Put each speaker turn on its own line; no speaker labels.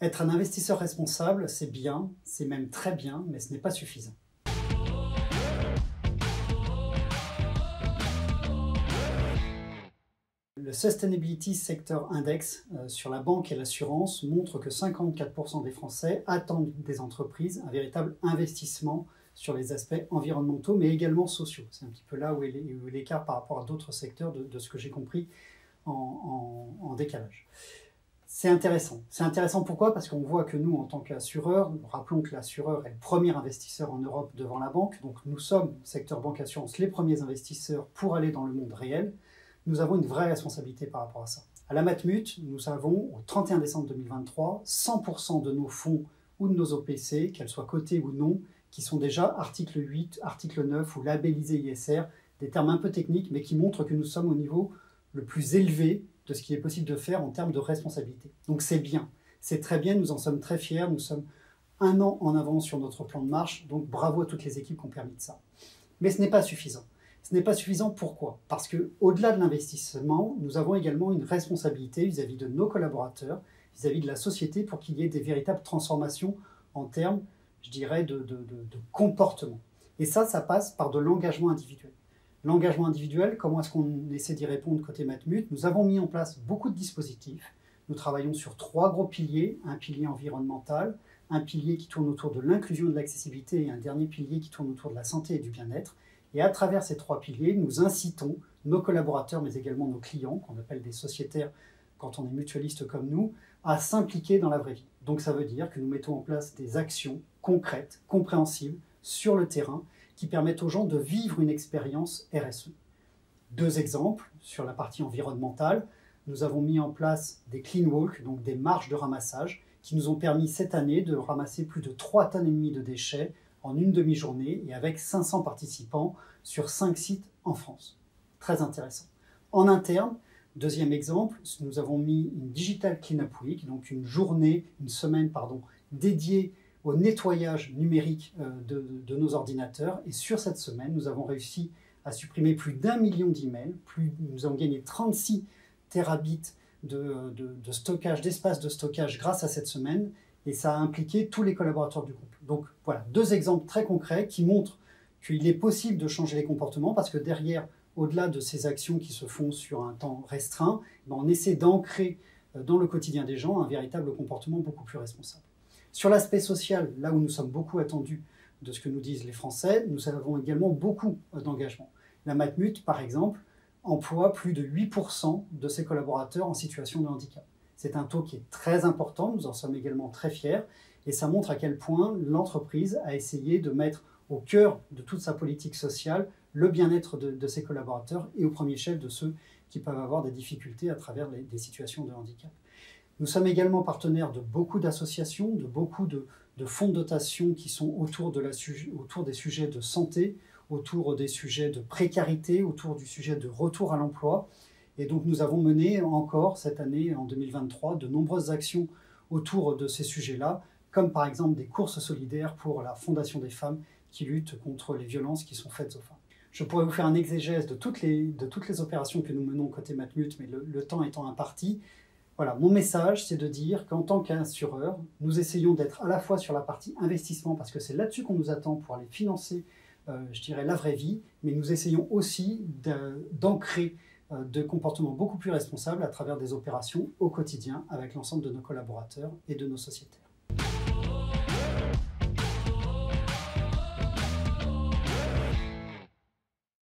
Être un investisseur responsable, c'est bien, c'est même très bien, mais ce n'est pas suffisant. Le Sustainability Sector Index sur la banque et l'assurance montre que 54% des Français attendent des entreprises un véritable investissement sur les aspects environnementaux, mais également sociaux. C'est un petit peu là où est l'écart par rapport à d'autres secteurs de ce que j'ai compris en décalage. C'est intéressant. C'est intéressant pourquoi? Parce qu'on voit que nous, en tant qu'assureur, rappelons que l'assureur est le premier investisseur en Europe devant la banque, donc nous sommes, secteur banque assurance, les premiers investisseurs pour aller dans le monde réel. Nous avons une vraie responsabilité par rapport à ça. À la Matmut, nous avons, au 31 décembre 2023, 100% de nos fonds ou de nos OPC, qu'elles soient cotées ou non, qui sont déjà article 8, article 9 ou labellisés ISR, des termes un peu techniques, mais qui montrent que nous sommes au niveau le plus élevé de ce qu'il est possible de faire en termes de responsabilité. Donc c'est bien, c'est très bien, nous en sommes très fiers, nous sommes un an en avance sur notre plan de marche, donc bravo à toutes les équipes qui ont permis de ça. Mais ce n'est pas suffisant. Ce n'est pas suffisant, pourquoi? Parce qu'au-delà de l'investissement, nous avons également une responsabilité vis-à-vis de nos collaborateurs, vis-à-vis de la société, pour qu'il y ait des véritables transformations en termes, je dirais, de comportement. Et ça passe par de l'engagement individuel. L'engagement individuel, comment est-ce qu'on essaie d'y répondre côté Matmut? Nous avons mis en place beaucoup de dispositifs. Nous travaillons sur 3 gros piliers, un pilier environnemental, un pilier qui tourne autour de l'inclusion et de l'accessibilité et un dernier pilier qui tourne autour de la santé et du bien-être. Et à travers ces 3 piliers, nous incitons nos collaborateurs, mais également nos clients, qu'on appelle des sociétaires quand on est mutualiste comme nous, à s'impliquer dans la vraie vie. Donc ça veut dire que nous mettons en place des actions concrètes, compréhensibles, sur le terrain, qui permettent aux gens de vivre une expérience RSE. 2 exemples sur la partie environnementale. Nous avons mis en place des clean walk, donc des marches de ramassage, qui nous ont permis cette année de ramasser plus de 3,5 tonnes de déchets en une demi-journée et avec 500 participants sur 5 sites en France. Très intéressant. En interne, 2e exemple, nous avons mis une Digital Cleanup Week, donc une semaine dédiée au nettoyage numérique de nos ordinateurs. Et sur cette semaine, nous avons réussi à supprimer plus d'1 million d'emails. Nous avons gagné 36 terabits d'espace de stockage grâce à cette semaine. Et ça a impliqué tous les collaborateurs du groupe. Donc voilà, 2 exemples très concrets qui montrent qu'il est possible de changer les comportements parce que derrière, au-delà de ces actions qui se font sur un temps restreint, on essaie d'ancrer dans le quotidien des gens un véritable comportement beaucoup plus responsable. Sur l'aspect social, là où nous sommes beaucoup attendus de ce que nous disent les Français, nous avons également beaucoup d'engagement. La Matmut, par exemple, emploie plus de 8% de ses collaborateurs en situation de handicap. C'est un taux qui est très important, nous en sommes également très fiers, et ça montre à quel point l'entreprise a essayé de mettre au cœur de toute sa politique sociale le bien-être de ses collaborateurs et au premier chef de ceux qui peuvent avoir des difficultés à travers des situations de handicap. Nous sommes également partenaires de beaucoup d'associations, de beaucoup de fonds de dotation qui sont autour des sujets de santé, autour des sujets de précarité, autour du sujet de retour à l'emploi. Et donc nous avons mené encore cette année, en 2023, de nombreuses actions autour de ces sujets-là, comme par exemple des courses solidaires pour la Fondation des femmes qui lutte contre les violences qui sont faites aux femmes. Je pourrais vous faire un exégèse de toutes les opérations que nous menons côté Matmut, mais le temps étant imparti. Voilà, mon message, c'est de dire qu'en tant qu'assureur, nous essayons d'être à la fois sur la partie investissement, parce que c'est là-dessus qu'on nous attend pour aller financer, je dirais, la vraie vie, mais nous essayons aussi d'ancrer de comportements beaucoup plus responsables à travers des opérations au quotidien avec l'ensemble de nos collaborateurs et de nos sociétaires.